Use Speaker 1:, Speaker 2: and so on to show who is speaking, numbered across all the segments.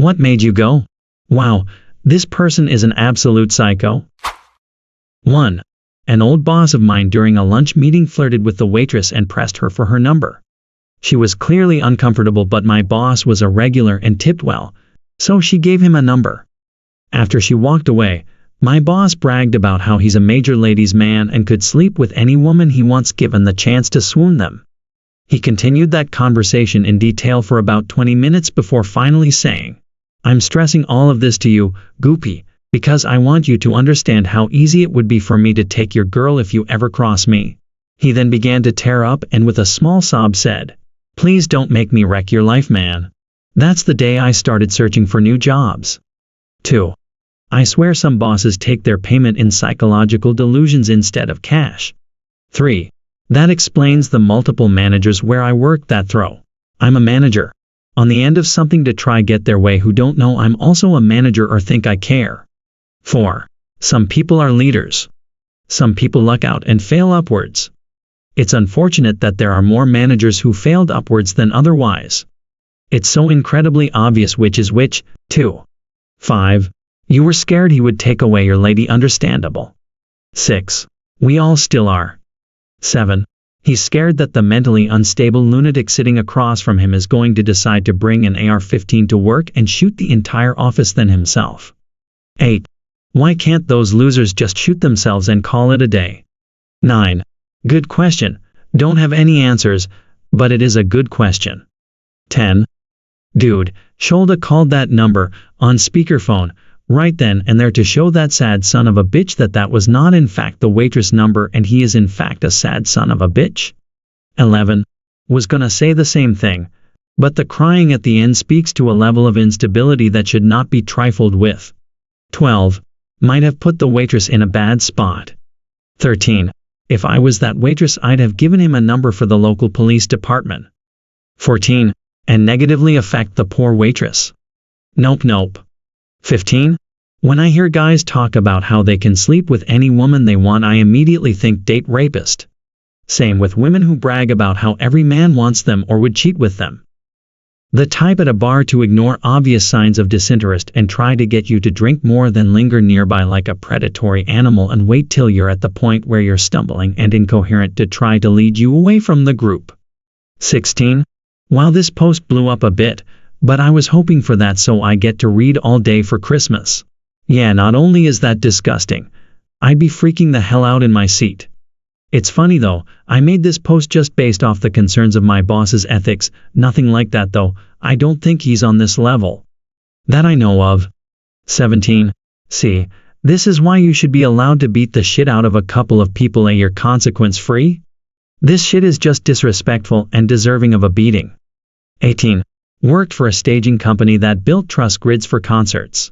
Speaker 1: What made you go? Wow, this person is an absolute psycho. 1. An old boss of mine during a lunch meeting flirted with the waitress and pressed her for her number. She was clearly uncomfortable, but my boss was a regular and tipped well, so she gave him a number. After she walked away, my boss bragged about how he's a major ladies' man and could sleep with any woman he wants given the chance to swoon them. He continued that conversation in detail for about 20 minutes before finally saying, "I'm stressing all of this to you, Goopy, because I want you to understand how easy it would be for me to take your girl if you ever cross me." He then began to tear up and with a small sob said, "Please don't make me wreck your life, man." That's the day I started searching for new jobs. 2. I swear some bosses take their payment in psychological delusions instead of cash. 3. That explains the multiple managers where I work that throw "I'm a manager" on the end of something to try get their way who don't know I'm also a manager or think I care. 4. Some people are leaders. Some people luck out and fail upwards. It's unfortunate that there are more managers who failed upwards than otherwise. It's so incredibly obvious which is which. 2. 5. You were scared he would take away your lady, understandable. 6. We all still are. 7. He's scared that the mentally unstable lunatic sitting across from him is going to decide to bring an AR-15 to work and shoot the entire office than himself. 8. Why can't those losers just shoot themselves and call it a day? 9. Good question. Don't have any answers, but it is a good question. 10. Dude, shoulda called that number on speakerphone right then and there to show that sad son of a bitch that was not in fact the waitress number and he is in fact a sad son of a bitch. 11. Was gonna say the same thing, but the crying at the end speaks to a level of instability that should not be trifled with. 12. Might have put the waitress in a bad spot. 13. If I was that waitress I'd have given him a number for the local police department. 14. And negatively affect the poor waitress. Nope. 15. When I hear guys talk about how they can sleep with any woman they want, I immediately think date rapist. Same with women who brag about how every man wants them or would cheat with them. The type at a bar to ignore obvious signs of disinterest and try to get you to drink more than linger nearby like a predatory animal and wait till you're at the point where you're stumbling and incoherent to try to lead you away from the group. 16. While this post blew up a bit, but I was hoping for that so I get to read all day for Christmas. Yeah, not only is that disgusting, I'd be freaking the hell out in my seat. It's funny though, I made this post just based off the concerns of my boss's ethics, nothing like that though, I don't think he's on this level. That I know of. 17. See, this is why you should be allowed to beat the shit out of a couple of people a year consequence free. This shit is just disrespectful and deserving of a beating. 18. Worked for a staging company that built truss grids for concerts.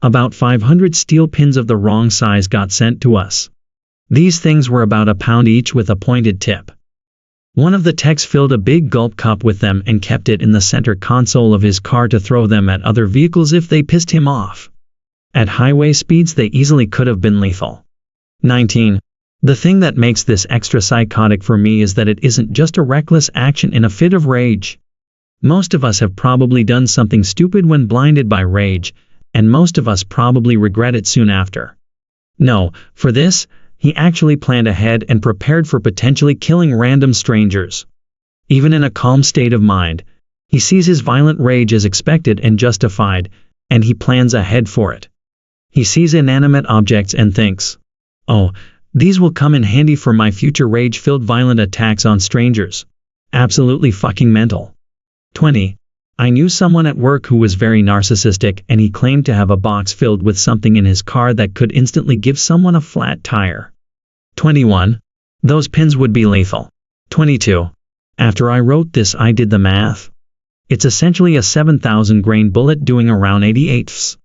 Speaker 1: About 500 steel pins of the wrong size got sent to us. These things were about £1 each with a pointed tip. One of the techs filled a big gulp cup with them and kept it in the center console of his car to throw them at other vehicles if they pissed him off. At highway speeds they easily could have been lethal. 19. The thing that makes this extra psychotic for me is that it isn't just a reckless action in a fit of rage. Most of us have probably done something stupid when blinded by rage, and most of us probably regret it soon after. No, for this, he actually planned ahead and prepared for potentially killing random strangers. Even in a calm state of mind, he sees his violent rage as expected and justified, and he plans ahead for it. He sees inanimate objects and thinks, "Oh, these will come in handy for my future rage-filled violent attacks on strangers." Absolutely fucking mental. 20. I knew someone at work who was very narcissistic and he claimed to have a box filled with something in his car that could instantly give someone a flat tire. 21. Those pins would be lethal. 22. After I wrote this I did the math. It's essentially a 7,000 grain bullet doing around 88ths.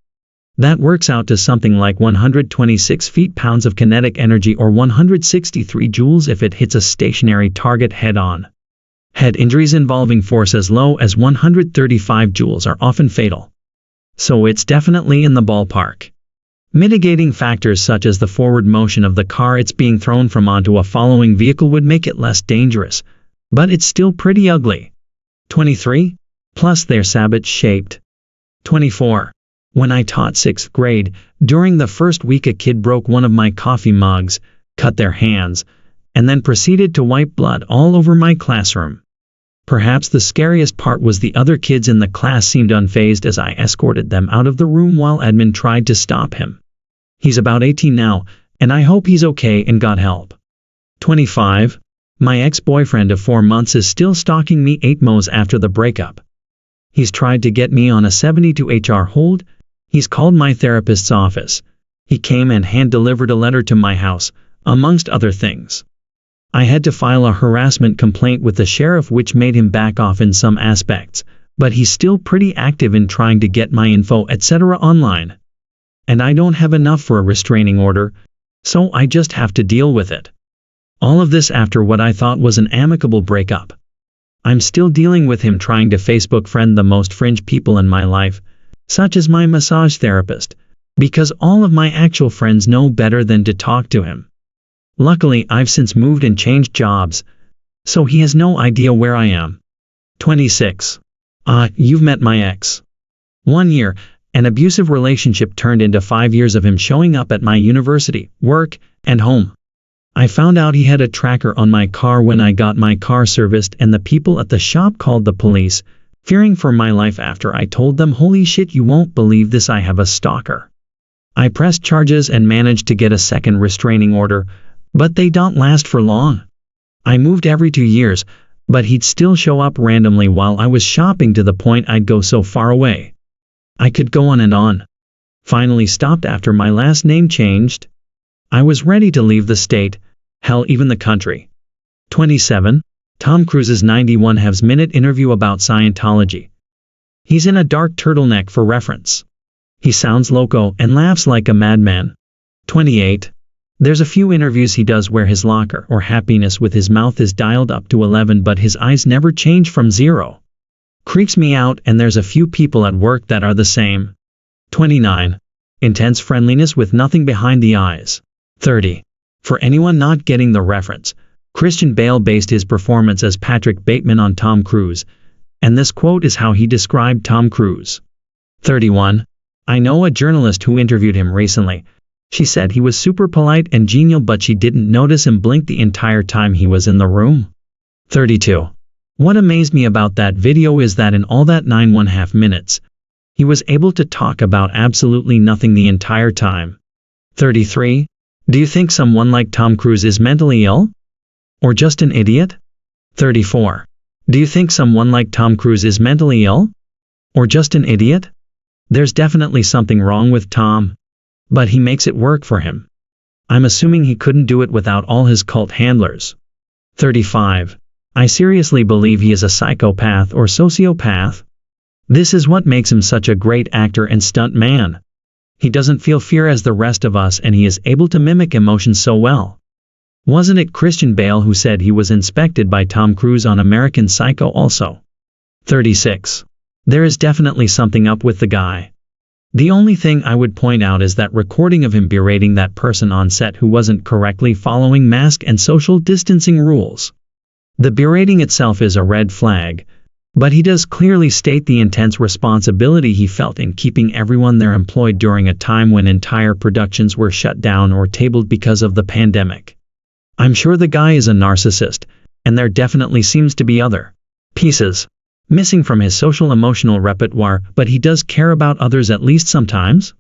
Speaker 1: That works out to something like 126 feet-pounds of kinetic energy or 163 joules if it hits a stationary target head-on. Head injuries involving force as low as 135 joules are often fatal. So it's definitely in the ballpark. Mitigating factors such as the forward motion of the car it's being thrown from onto a following vehicle would make it less dangerous, but it's still pretty ugly. 23. Plus they're sabot-shaped. 24. When I taught 6th grade, during the first week a kid broke one of my coffee mugs, cut their hands, and then proceeded to wipe blood all over my classroom. Perhaps the scariest part was the other kids in the class seemed unfazed as I escorted them out of the room while admin tried to stop him. He's about 18 now, and I hope he's okay and got help. 25. My ex-boyfriend of 4 months is still stalking me 8 months after the breakup. He's tried to get me on a 72 HR hold. He's called my therapist's office. He came and hand-delivered a letter to my house, amongst other things. I had to file a harassment complaint with the sheriff which made him back off in some aspects, but he's still pretty active in trying to get my info etc. online. And I don't have enough for a restraining order, so I just have to deal with it. All of this after what I thought was an amicable breakup. I'm still dealing with him trying to Facebook friend the most fringe people in my life, such as my massage therapist, because all of my actual friends know better than to talk to him. Luckily, I've since moved and changed jobs, so he has no idea where I am. 26. You've met my ex. 1 year, an abusive relationship turned into 5 years of him showing up at my university, work, and home. I found out he had a tracker on my car when I got my car serviced, and the people at the shop called the police, fearing for my life after I told them, "Holy shit, you won't believe this, I have a stalker." I pressed charges and managed to get a second restraining order, but they don't last for long. I moved every 2 years, but he'd still show up randomly while I was shopping to the point I'd go so far away. I could go on and on. Finally stopped after my last name changed. I was ready to leave the state, hell even the country. 27. Tom Cruise's 91 Halves Minute interview about Scientology. He's in a dark turtleneck for reference. He sounds loco and laughs like a madman. 28. There's a few interviews he does where his locker or happiness with his mouth is dialed up to 11 but his eyes never change from 0. Creeps me out, and there's a few people at work that are the same. 29. Intense friendliness with nothing behind the eyes. 30. For anyone not getting the reference, Christian Bale based his performance as Patrick Bateman on Tom Cruise, and this quote is how he described Tom Cruise. 31. I know a journalist who interviewed him recently. She said he was super polite and genial, but she didn't notice him blink the entire time he was in the room. 32. What amazed me about that video is that in all that 9.5 minutes, he was able to talk about absolutely nothing the entire time. 33. Do you think someone like Tom Cruise is mentally ill? Or just an idiot? 34. Do you think someone like Tom Cruise is mentally ill? Or just an idiot? There's definitely something wrong with Tom, but he makes it work for him. I'm assuming he couldn't do it without all his cult handlers. 35. I seriously believe he is a psychopath or sociopath. This is what makes him such a great actor and stunt man. He doesn't feel fear as the rest of us, and he is able to mimic emotions so well. Wasn't it Christian Bale who said he was inspected by Tom Cruise on American Psycho also? 36. There is definitely something up with the guy. The only thing I would point out is that recording of him berating that person on set who wasn't correctly following mask and social distancing rules. The berating itself is a red flag, but he does clearly state the intense responsibility he felt in keeping everyone there employed during a time when entire productions were shut down or tabled because of the pandemic. I'm sure the guy is a narcissist, and there definitely seems to be other pieces missing from his social emotional repertoire, but he does care about others at least sometimes.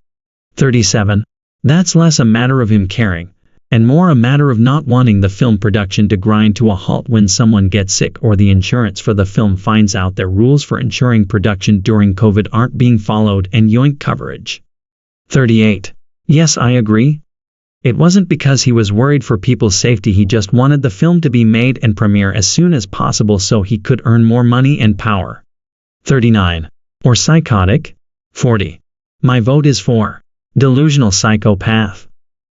Speaker 1: 37. That's less a matter of him caring, and more a matter of not wanting the film production to grind to a halt when someone gets sick or the insurance for the film finds out their rules for ensuring production during COVID aren't being followed and yoink coverage. 38. Yes, I agree. It wasn't because he was worried for people's safety, he just wanted the film to be made and premiere as soon as possible so he could earn more money and power. 39. Or psychotic? 40. My vote is for delusional psychopath.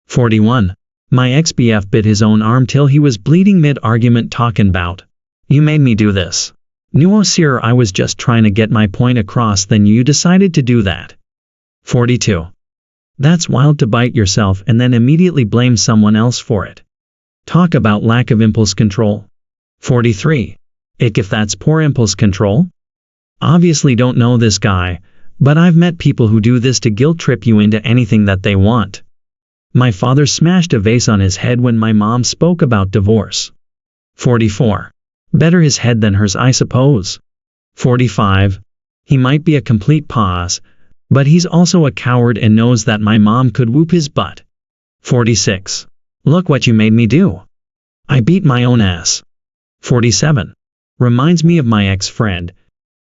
Speaker 1: 41. My ex-BF bit his own arm till he was bleeding mid-argument talking about, "You made me do this." No sir, I was just trying to get my point across, then you decided to do that. 42. That's wild to bite yourself and then immediately blame someone else for it. Talk about lack of impulse control. 43. If that's poor impulse control? Obviously don't know this guy, but I've met people who do this to guilt trip you into anything that they want. My father smashed a vase on his head when my mom spoke about divorce. 44. Better his head than hers, I suppose. 45. He might be a complete pos, but he's also a coward and knows that my mom could whoop his butt. 46. Look what you made me do. I beat my own ass. 47. Reminds me of my ex-friend.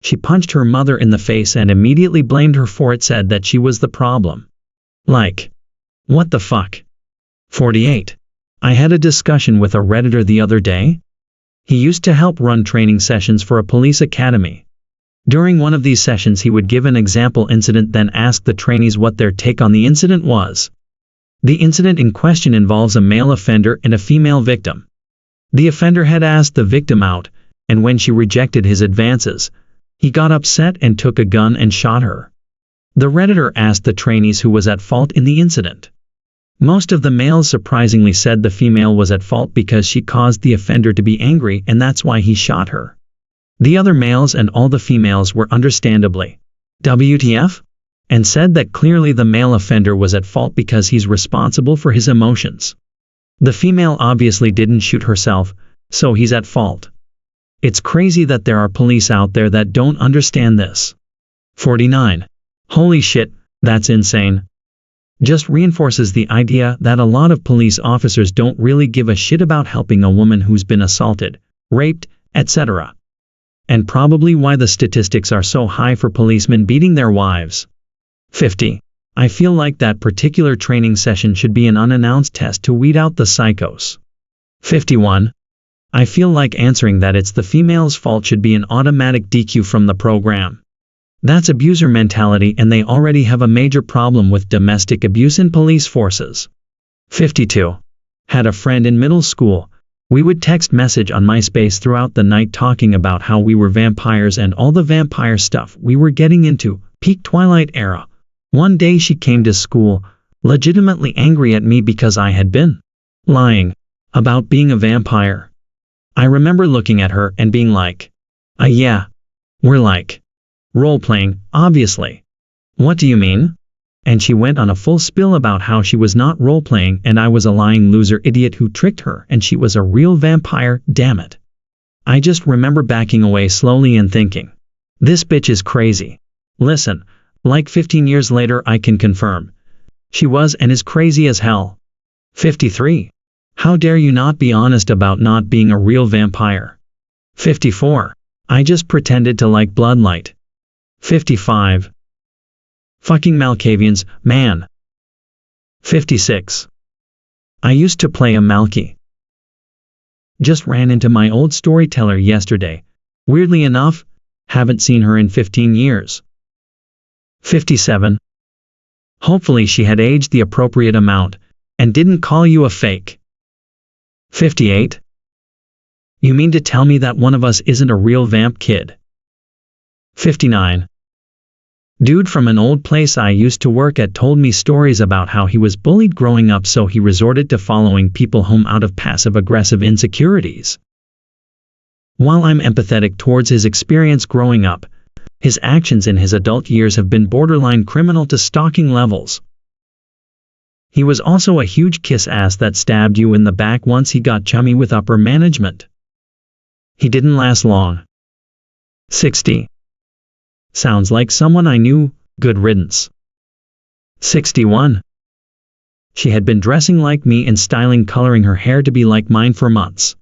Speaker 1: She punched her mother in the face and immediately blamed her for it, said that she was the problem. Like, what the fuck? 48. I had a discussion with a Redditor the other day. He used to help run training sessions for a police academy. During one of these sessions he would give an example incident, then ask the trainees what their take on the incident was. The incident in question involves a male offender and a female victim. The offender had asked the victim out, and when she rejected his advances, he got upset and took a gun and shot her. The Redditor asked the trainees who was at fault in the incident. Most of the males surprisingly said the female was at fault because she caused the offender to be angry and that's why he shot her. The other males and all the females were understandably WTF? And said that clearly the male offender was at fault because he's responsible for his emotions. The female obviously didn't shoot herself, so he's at fault. It's crazy that there are police out there that don't understand this. 49. Holy shit, that's insane. Just reinforces the idea that a lot of police officers don't really give a shit about helping a woman who's been assaulted, raped, etc. And probably why the statistics are so high for policemen beating their wives. 50. I feel like that particular training session should be an unannounced test to weed out the psychos. 51. I feel like answering that it's the female's fault should be an automatic DQ from the program. That's abuser mentality and they already have a major problem with domestic abuse in police forces. 52. Had a friend in middle school. We would text message on MySpace throughout the night talking about how we were vampires and all the vampire stuff we were getting into, peak Twilight era. One day she came to school, legitimately angry at me because I had been lying about being a vampire. I remember looking at her and being like, yeah, we're like role-playing, obviously. What do you mean? And she went on a full spill about how she was not role-playing and I was a lying loser idiot who tricked her and she was a real vampire, damn it. I just remember backing away slowly and thinking, this bitch is crazy. Listen, like 15 years later I can confirm. She was and is crazy as hell. 53. How dare you not be honest about not being a real vampire? 54. I just pretended to like Bloodlight. 55. Fucking Malkavians, man. 56. I used to play a Malky. Just ran into my old storyteller yesterday. Weirdly enough, haven't seen her in 15 years. 57. Hopefully she had aged the appropriate amount, and didn't call you a fake. 58. You mean to tell me that one of us isn't a real vamp kid? 59. Dude from an old place I used to work at told me stories about how he was bullied growing up, so he resorted to following people home out of passive-aggressive insecurities. While I'm empathetic towards his experience growing up, his actions in his adult years have been borderline criminal to stalking levels. He was also a huge kiss ass that stabbed you in the back once he got chummy with upper management. He didn't last long. 60. Sounds like someone I knew, good riddance. 61. She had been dressing like me and styling coloring her hair to be like mine for months.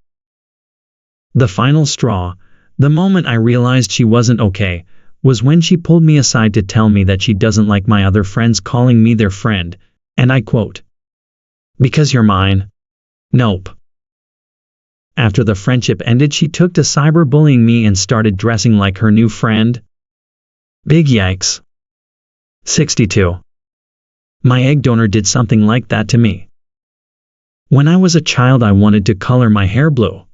Speaker 1: The final straw, the moment I realized she wasn't okay, was when she pulled me aside to tell me that she doesn't like my other friends calling me their friend, and I quote, "Because you're mine." Nope. After the friendship ended, she took to cyberbullying me and started dressing like her new friend. Big yikes. 62. My egg donor did something like that to me. When I was a child I wanted to color my hair blue.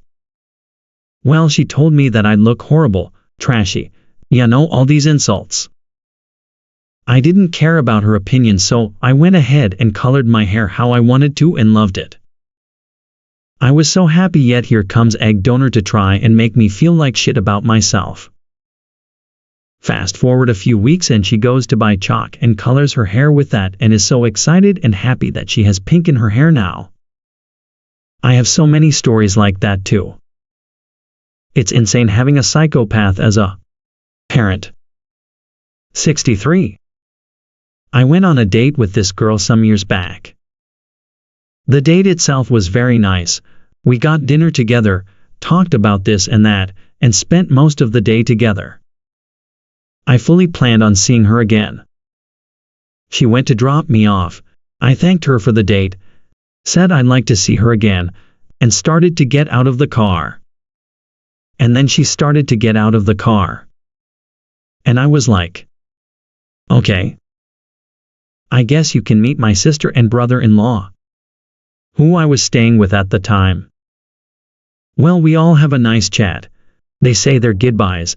Speaker 1: Well, she told me that I'd look horrible, trashy, all these insults. I didn't care about her opinion, so I went ahead and colored my hair how I wanted to and loved it. I was so happy, yet here comes egg donor to try and make me feel like shit about myself. Fast forward a few weeks and she goes to buy chalk and colors her hair with that and is so excited and happy that she has pink in her hair now. I have so many stories like that too. It's insane having a psychopath as a parent. 63. I went on a date with this girl some years back. The date itself was very nice. We got dinner together, talked about this and that, and spent most of the day together. I fully planned on seeing her again. She went to drop me off. I thanked her for the date, said I'd like to see her again, and started to get out of the car. And then she started to get out of the car. And I was like, okay. I guess you can meet my sister and brother-in-law, who I was staying with at the time. Well, we all have a nice chat. They say their goodbyes,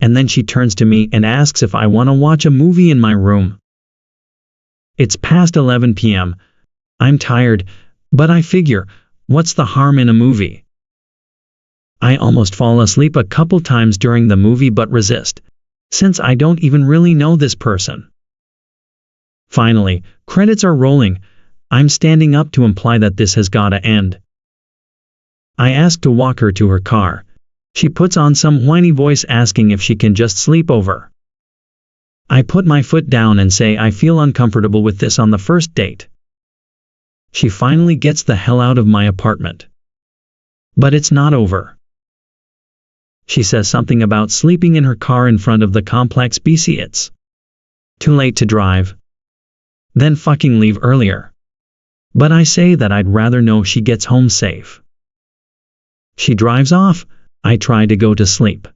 Speaker 1: and then she turns to me and asks if I want to watch a movie in my room. It's past 11 p.m. I'm tired, but I figure, what's the harm in a movie? I almost fall asleep a couple times during the movie but resist, since I don't even really know this person. Finally, credits are rolling. I'm standing up to imply that this has gotta end. I ask to walk her to her car. She puts on some whiny voice asking if she can just sleep over. I put my foot down and say I feel uncomfortable with this on the first date. She finally gets the hell out of my apartment. But it's not over. She says something about sleeping in her car in front of the complex BC. It's too late to drive. Then fucking leave earlier. But I say that I'd rather know she gets home safe. She drives off. I try to go to sleep.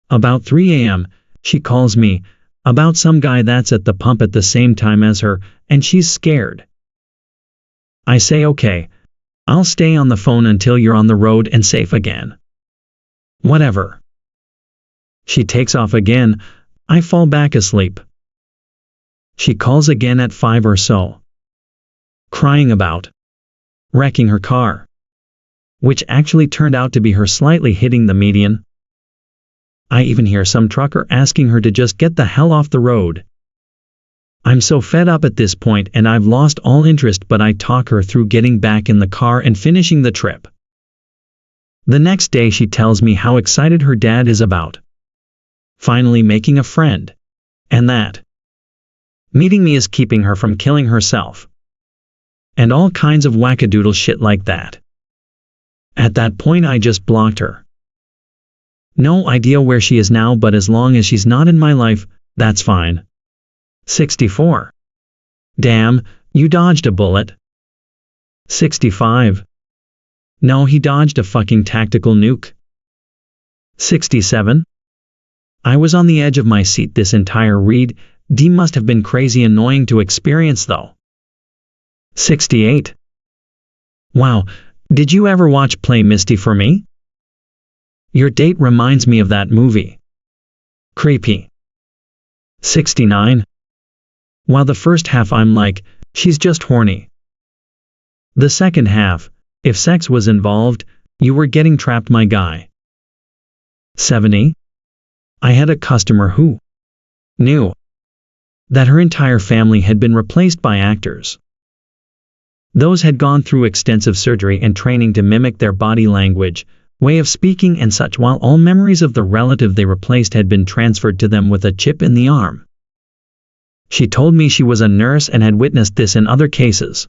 Speaker 1: About 3 a.m., she calls me about some guy that's at the pump at the same time as her, and she's scared. I say okay, I'll stay on the phone until you're on the road and safe again. Whatever. She takes off again. I fall back asleep. She calls again at 5 or so, crying about wrecking her car, which actually turned out to be her slightly hitting the median. I even hear some trucker asking her to just get the hell off the road. I'm so fed up at this point and I've lost all interest, but I talk her through getting back in the car and finishing the trip. The next day she tells me how excited her dad is about finally making a friend, and that meeting me is keeping her from killing herself, and all kinds of wackadoodle shit like that. At that point I just blocked her. No idea where she is now, but as long as she's not in my life, that's fine. 64. Damn, you dodged a bullet. 65. No, he dodged a fucking tactical nuke. 67. I was on the edge of my seat this entire read. D must have been crazy annoying to experience though. 68. Wow, did you ever watch Play Misty for Me? Your date reminds me of that movie. Creepy. 69. While the first half I'm like, she's just horny. The second half, if sex was involved, you were getting trapped, my guy. 70. I had a customer who knew that her entire family had been replaced by actors. Those had gone through extensive surgery and training to mimic their body language, way of speaking and such, while all memories of the relative they replaced had been transferred to them with a chip in the arm. She told me she was a nurse and had witnessed this in other cases.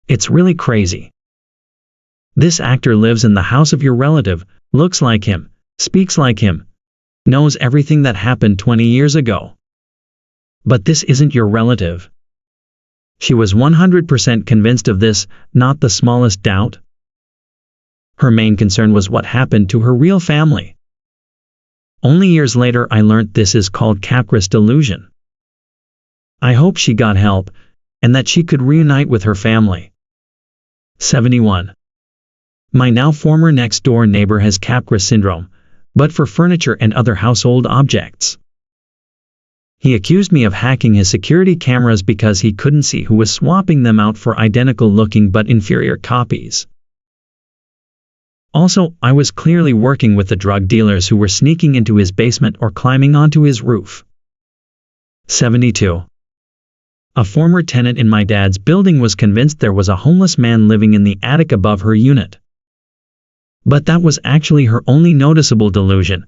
Speaker 1: It's really crazy. This actor lives in the house of your relative, looks like him, speaks like him, knows everything that happened 20 years ago. But this isn't your relative. She was 100% convinced of this, not the smallest doubt. Her main concern was what happened to her real family. Only years later I learnt this is called Capgras delusion. I hope she got help, and that she could reunite with her family. 71. My now former next-door neighbor has Capgras syndrome, but for furniture and other household objects. He accused me of hacking his security cameras because he couldn't see who was swapping them out for identical-looking but inferior copies. Also, I was clearly working with the drug dealers who were sneaking into his basement or climbing onto his roof. 72. A former tenant in my dad's building was convinced there was a homeless man living in the attic above her unit. But that was actually her only noticeable delusion.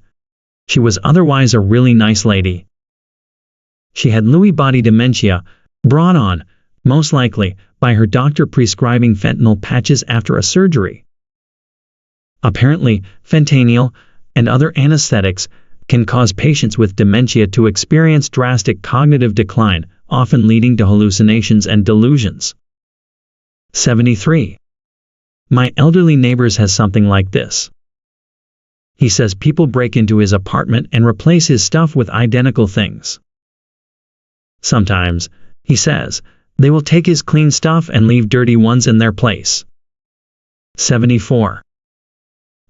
Speaker 1: She was otherwise a really nice lady. She had Lewy body dementia, brought on, most likely, by her doctor prescribing fentanyl patches after a surgery. Apparently, fentanyl and other anesthetics can cause patients with dementia to experience drastic cognitive decline, often leading to hallucinations and delusions. 73. My elderly neighbor has something like this. He says people break into his apartment and replace his stuff with identical things. Sometimes, he says, they will take his clean stuff and leave dirty ones in their place. 74.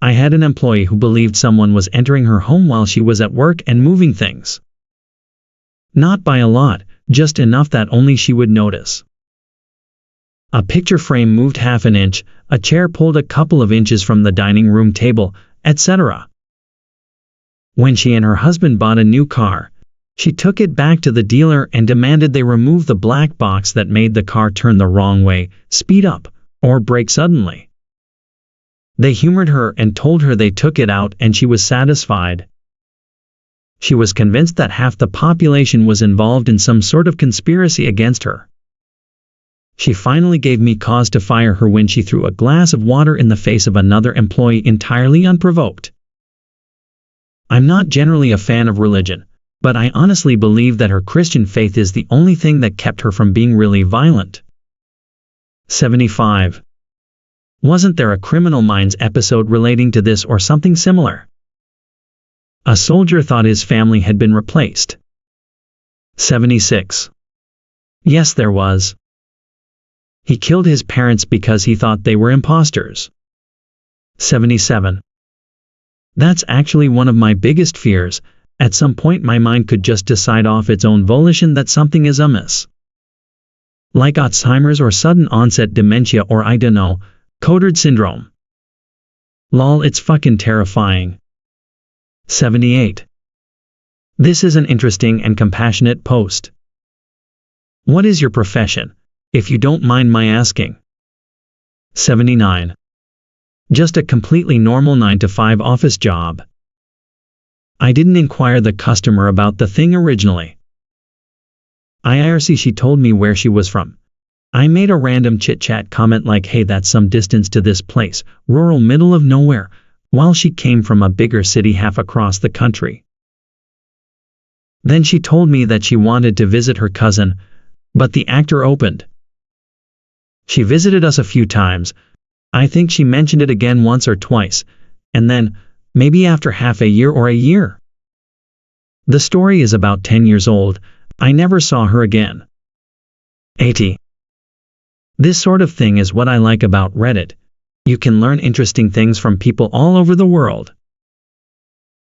Speaker 1: I had an employee who believed someone was entering her home while she was at work and moving things. Not by a lot, just enough that only she would notice. A picture frame moved half an inch, a chair pulled a couple of inches from the dining room table, etc. When she and her husband bought a new car, she took it back to the dealer and demanded they remove the black box that made the car turn the wrong way, speed up, or brake suddenly. They humored her and told her they took it out and she was satisfied. She was convinced that half the population was involved in some sort of conspiracy against her. She finally gave me cause to fire her when she threw a glass of water in the face of another employee entirely unprovoked. I'm not generally a fan of religion, but I honestly believe that her Christian faith is the only thing that kept her from being really violent. 75. Wasn't there a Criminal Minds episode relating to this or something similar? A soldier thought his family had been replaced. 76. Yes, there was. He killed his parents because he thought they were imposters. 77. That's actually one of my biggest fears. At some point my mind could just decide off its own volition that something is amiss. Like Alzheimer's or sudden onset dementia or I don't know, Codard syndrome. Lol, it's fucking terrifying. 78. This is an interesting and compassionate post. What is your profession, if you don't mind my asking? 79. Just a completely normal 9-to-5 office job. I didn't inquire the customer about the thing originally. IRC, she told me where she was from. I made a random chit-chat comment like, hey, that's some distance to this place, rural middle of nowhere, while she came from a bigger city half across the country. Then she told me that she wanted to visit her cousin, but the actor opened. She visited us a few times. I think she mentioned it again once or twice, and then, maybe after half a year or a year. The story is about 10 years old. I never saw her again. 80. This sort of thing is what I like about Reddit. You can learn interesting things from people all over the world.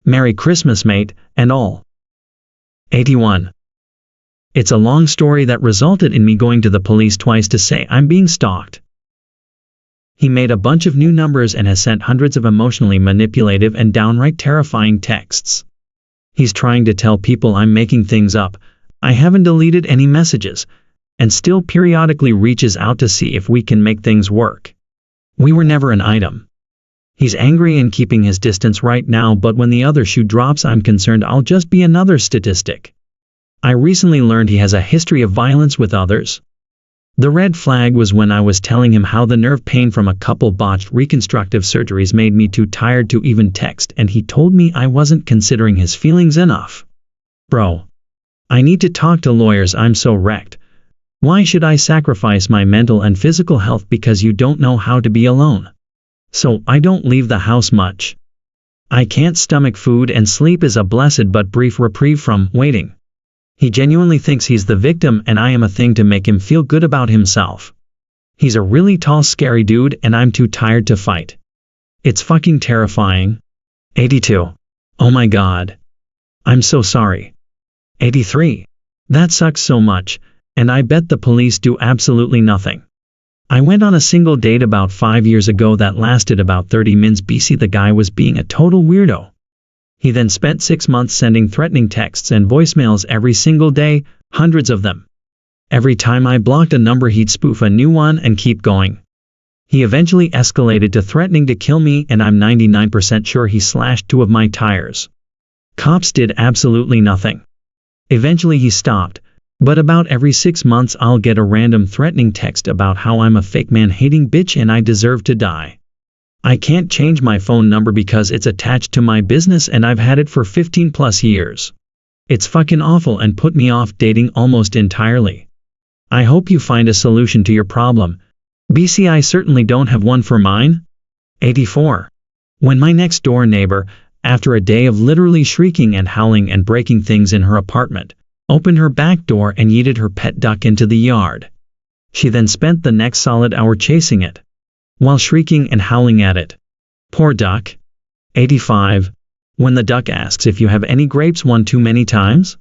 Speaker 1: Merry Christmas, mate, and all. 81. It's a long story that resulted in me going to the police twice to say I'm being stalked. He made a bunch of new numbers and has sent hundreds of emotionally manipulative and downright terrifying texts. He's trying to tell people I'm making things up. I haven't deleted any messages, and still periodically reaches out to see if we can make things work. We were never an item. He's angry and keeping his distance right now, but when the other shoe drops I'm concerned I'll just be another statistic. I recently learned he has a history of violence with others. The red flag was when I was telling him how the nerve pain from a couple botched reconstructive surgeries made me too tired to even text, and he told me I wasn't considering his feelings enough. Bro. I need to talk to lawyers, I'm so wrecked. Why should I sacrifice my mental and physical health because you don't know how to be alone? So I don't leave the house much. I can't stomach food and sleep is a blessed but brief reprieve from waiting. He genuinely thinks he's the victim and I am a thing to make him feel good about himself. He's a really tall scary dude and I'm too tired to fight. It's fucking terrifying. 82. Oh my god. I'm so sorry. 83. That sucks so much, and I bet the police do absolutely nothing. I went on a single date about 5 years ago that lasted about 30 minutes BC. The guy was being a total weirdo. He then spent 6 months sending threatening texts and voicemails every single day, hundreds of them. Every time I blocked a number he'd spoof a new one and keep going. He eventually escalated to threatening to kill me, and I'm 99% sure he slashed 2 of my tires. Cops did absolutely nothing. Eventually he stopped, but about every 6 months I'll get a random threatening text about how I'm a fake man-hating bitch and I deserve to die. I can't change my phone number because it's attached to my business and I've had it for 15 plus years. It's fucking awful and put me off dating almost entirely. I hope you find a solution to your problem. BC, I certainly don't have one for mine. 84. When my next door neighbor, after a day of literally shrieking and howling and breaking things in her apartment, opened her back door and yeeted her pet duck into the yard. She then spent the next solid hour chasing it, while shrieking and howling at it. Poor duck. 85. When the duck asks if you have any grapes one too many times.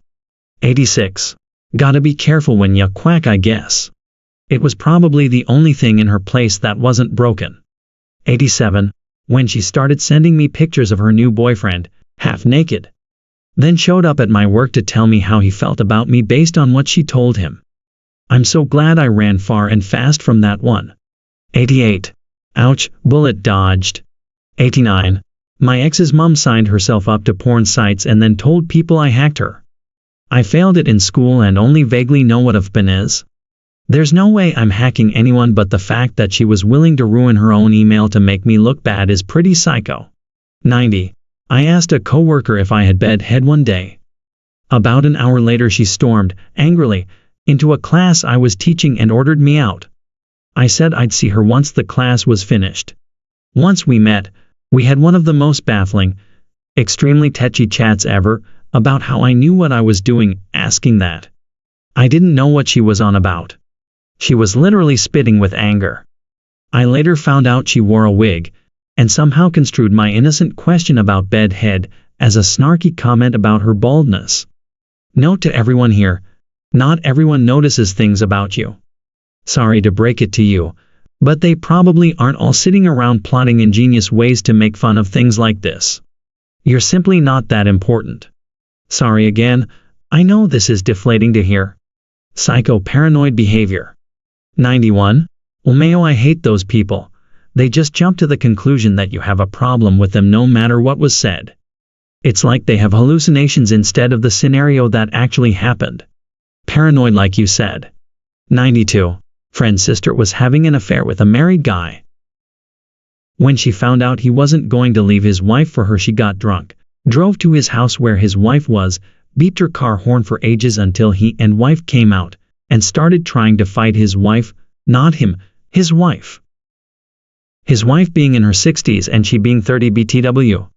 Speaker 1: 86. Gotta be careful when you quack, I guess. It was probably the only thing in her place that wasn't broken. 87. When she started sending me pictures of her new boyfriend, half naked. Then showed up at my work to tell me how he felt about me based on what she told him. I'm so glad I ran far and fast from that one. 88. Ouch, bullet dodged. 89. My ex's mom signed herself up to porn sites and then told people I hacked her. I failed it in school and only vaguely know what a FPN is. There's no way I'm hacking anyone, but the fact that she was willing to ruin her own email to make me look bad is pretty psycho. 90. I asked a coworker if I had bedhead one day. About an hour later she stormed, angrily, into a class I was teaching and ordered me out. I said I'd see her once the class was finished. Once we met, we had one of the most baffling, extremely touchy chats ever, about how I knew what I was doing, asking that. I didn't know what she was on about. She was literally spitting with anger. I later found out she wore a wig, and somehow construed my innocent question about bedhead as a snarky comment about her baldness. Note to everyone here, not everyone notices things about you. Sorry to break it to you, but they probably aren't all sitting around plotting ingenious ways to make fun of things like this. You're simply not that important. Sorry again, I know this is deflating to hear. Psycho-paranoid behavior. 91. Mayo, I hate those people. They just jump to the conclusion that you have a problem with them no matter what was said. It's like they have hallucinations instead of the scenario that actually happened. Paranoid like you said. 92. Friend's sister was having an affair with a married guy. When she found out he wasn't going to leave his wife for her, she got drunk, drove to his house where his wife was, beeped her car horn for ages until he and wife came out, and started trying to fight his wife, not him, his wife. His wife being in her 60s and she being 30 BTW.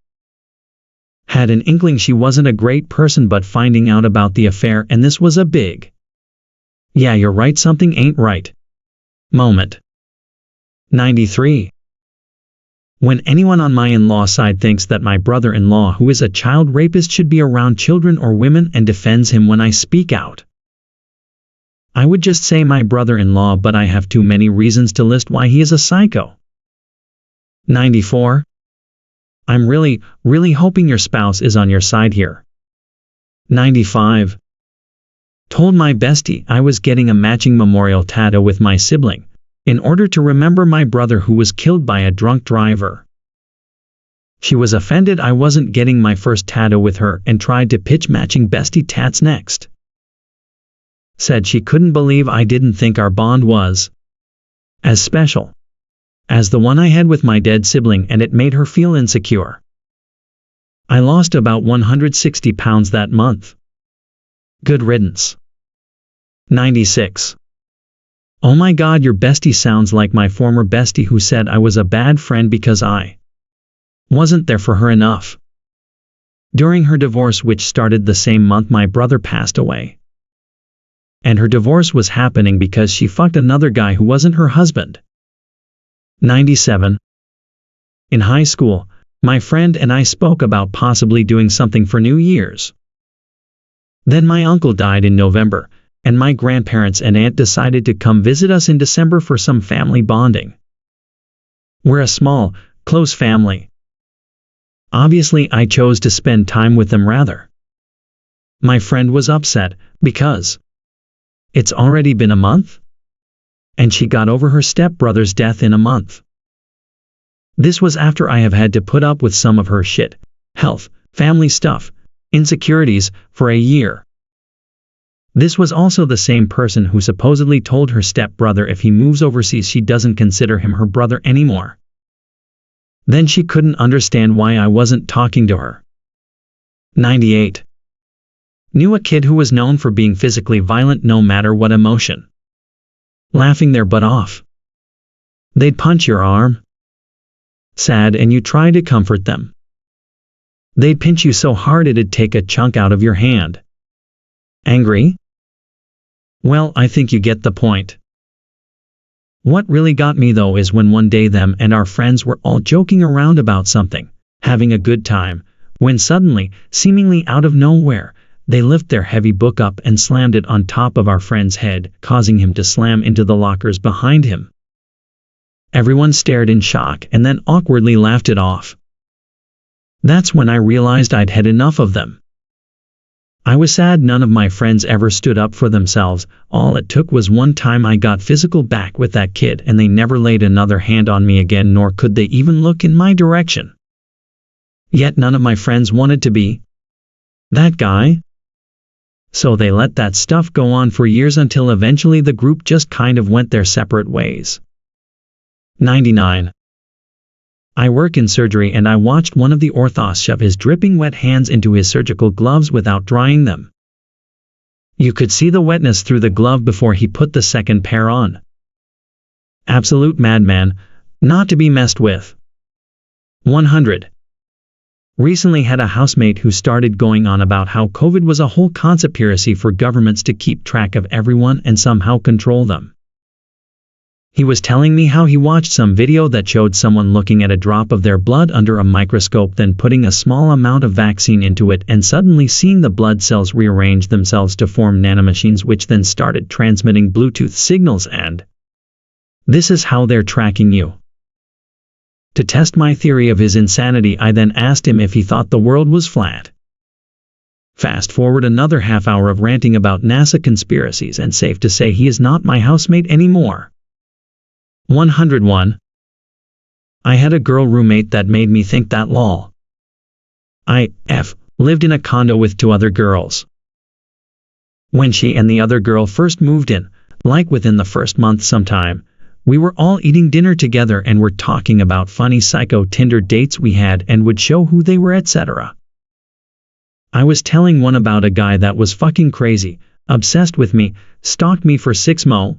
Speaker 1: Had an inkling she wasn't a great person, but finding out about the affair and this was a big, yeah, you're right, something ain't right moment. 93. When anyone on my in-law side thinks that my brother-in-law, who is a child rapist, should be around children or women and defends him when I speak out. I would just say my brother-in-law, but I have too many reasons to list why he is a psycho. 94. I'm really, really hoping your spouse is on your side here. 95. Told my bestie I was getting a matching memorial tattoo with my sibling, in order to remember my brother who was killed by a drunk driver. She was offended I wasn't getting my first tattoo with her and tried to pitch matching bestie tats next. Said she couldn't believe I didn't think our bond was as special as the one I had with my dead sibling, and it made her feel insecure. I lost about 160 pounds that month. Good riddance. 96. Oh my God, your bestie sounds like my former bestie who said I was a bad friend because I wasn't there for her enough. During her divorce, which started the same month my brother passed away. And her divorce was happening because she fucked another guy who wasn't her husband. 97. In high school, my friend and I spoke about possibly doing something for New Year's. Then my uncle died in November, and my grandparents and aunt decided to come visit us in December for some family bonding. We're a small, close family. Obviously, I chose to spend time with them rather. My friend was upset, because it's already been a month? And she got over her stepbrother's death in a month. This was after I have had to put up with some of her shit, health, family stuff, insecurities, for a year. This was also the same person who supposedly told her stepbrother if he moves overseas she doesn't consider him her brother anymore. Then she couldn't understand why I wasn't talking to her. 98. Knew a kid who was known for being physically violent no matter what emotion. Laughing their butt off. They'd punch your arm. Sad, and you try to comfort them. They'd pinch you so hard it'd take a chunk out of your hand. Angry? Well, I think you get the point. What really got me though is when one day them and our friends were all joking around about something, having a good time, when suddenly, seemingly out of nowhere, they lift their heavy book up and slammed it on top of our friend's head, causing him to slam into the lockers behind him. Everyone stared in shock and then awkwardly laughed it off. That's when I realized I'd had enough of them. I was sad none of my friends ever stood up for themselves. All it took was one time I got physical back with that kid and they never laid another hand on me again, nor could they even look in my direction. Yet none of my friends wanted to be that guy. So they let that stuff go on for years until eventually the group just kind of went their separate ways. 99. I work in surgery and I watched one of the orthos shove his dripping wet hands into his surgical gloves without drying them. You could see the wetness through the glove before he put the second pair on. Absolute madman, not to be messed with. 100. Recently had a housemate who started going on about how COVID was a whole conspiracy for governments to keep track of everyone and somehow control them. He was telling me how he watched some video that showed someone looking at a drop of their blood under a microscope, then putting a small amount of vaccine into it and suddenly seeing the blood cells rearrange themselves to form nanomachines, which then started transmitting Bluetooth signals, and this is how they're tracking you. To test my theory of his insanity, I then asked him if he thought the world was flat. Fast forward another half hour of ranting about NASA conspiracies, and safe to say he is not my housemate anymore. 101. I had a girl roommate that made me think that lol. I lived in a condo with two other girls. When she and the other girl first moved in, like within the first month sometime, we were all eating dinner together and were talking about funny psycho Tinder dates we had and would show who they were, etc. I was telling one about a guy that was fucking crazy, obsessed with me, stalked me for 6 months.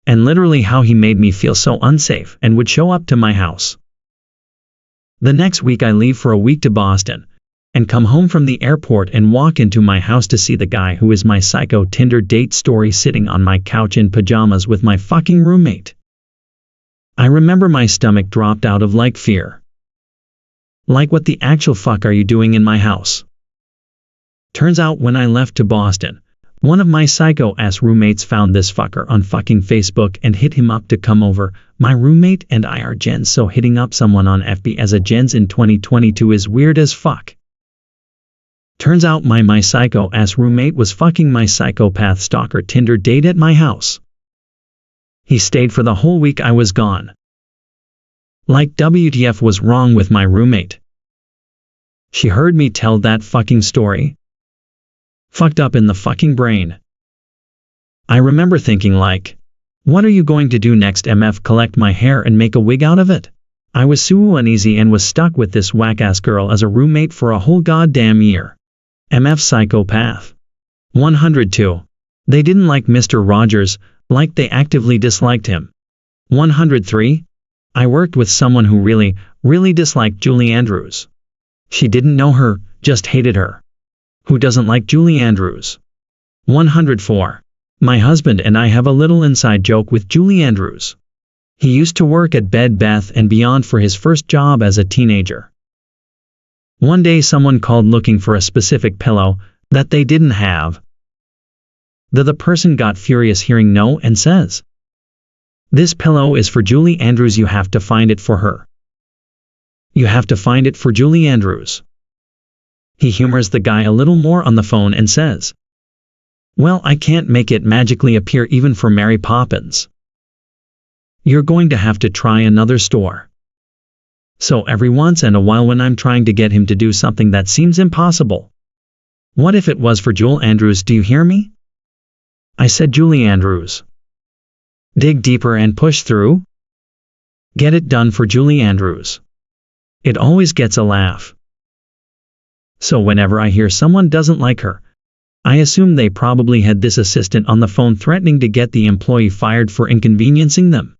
Speaker 1: And literally how he made me feel so unsafe and would show up to my house. The next week I leave for a week to Boston, and come home from the airport and walk into my house to see the guy who is my psycho Tinder date story sitting on my couch in pajamas with my fucking roommate. I remember my stomach dropped out of like fear. Like, what the actual fuck are you doing in my house? Turns out when I left to Boston, one of my psycho-ass roommates found this fucker on fucking Facebook and hit him up to come over. My roommate and I are gens, so hitting up someone on FB as a gens in 2022 is weird as fuck. Turns out my psycho-ass roommate was fucking my psychopath stalker Tinder date at my house. He stayed for the whole week I was gone. Like, WTF was wrong with my roommate? She heard me tell that fucking story. Fucked up in the fucking brain. I remember thinking like, what are you going to do next, MF? Collect my hair and make a wig out of it? I was so uneasy and was stuck with this whack-ass girl as a roommate for a whole goddamn year. MF psychopath. 102. They didn't like Mr. Rogers, like they actively disliked him. 103. I worked with someone who really disliked Julie Andrews. She didn't know her, just hated her. Who doesn't like Julie Andrews? 104. My husband and I have a little inside joke with Julie Andrews. He used to work at Bed Bath & Beyond for his first job as a teenager. One day someone called looking for a specific pillow that they didn't have. The person got furious hearing no and says, "This pillow is for Julie Andrews, you have to find it for her. You have to find it for Julie Andrews." He humors the guy a little more on the phone and says, "Well, I can't make it magically appear even for Mary Poppins. You're going to have to try another store." So every once in a while when I'm trying to get him to do something that seems impossible. What if it was for Julie Andrews, do you hear me? I said Julie Andrews. Dig deeper and push through. Get it done for Julie Andrews. It always gets a laugh. So whenever I hear someone doesn't like her, I assume they probably had this assistant on the phone threatening to get the employee fired for inconveniencing them.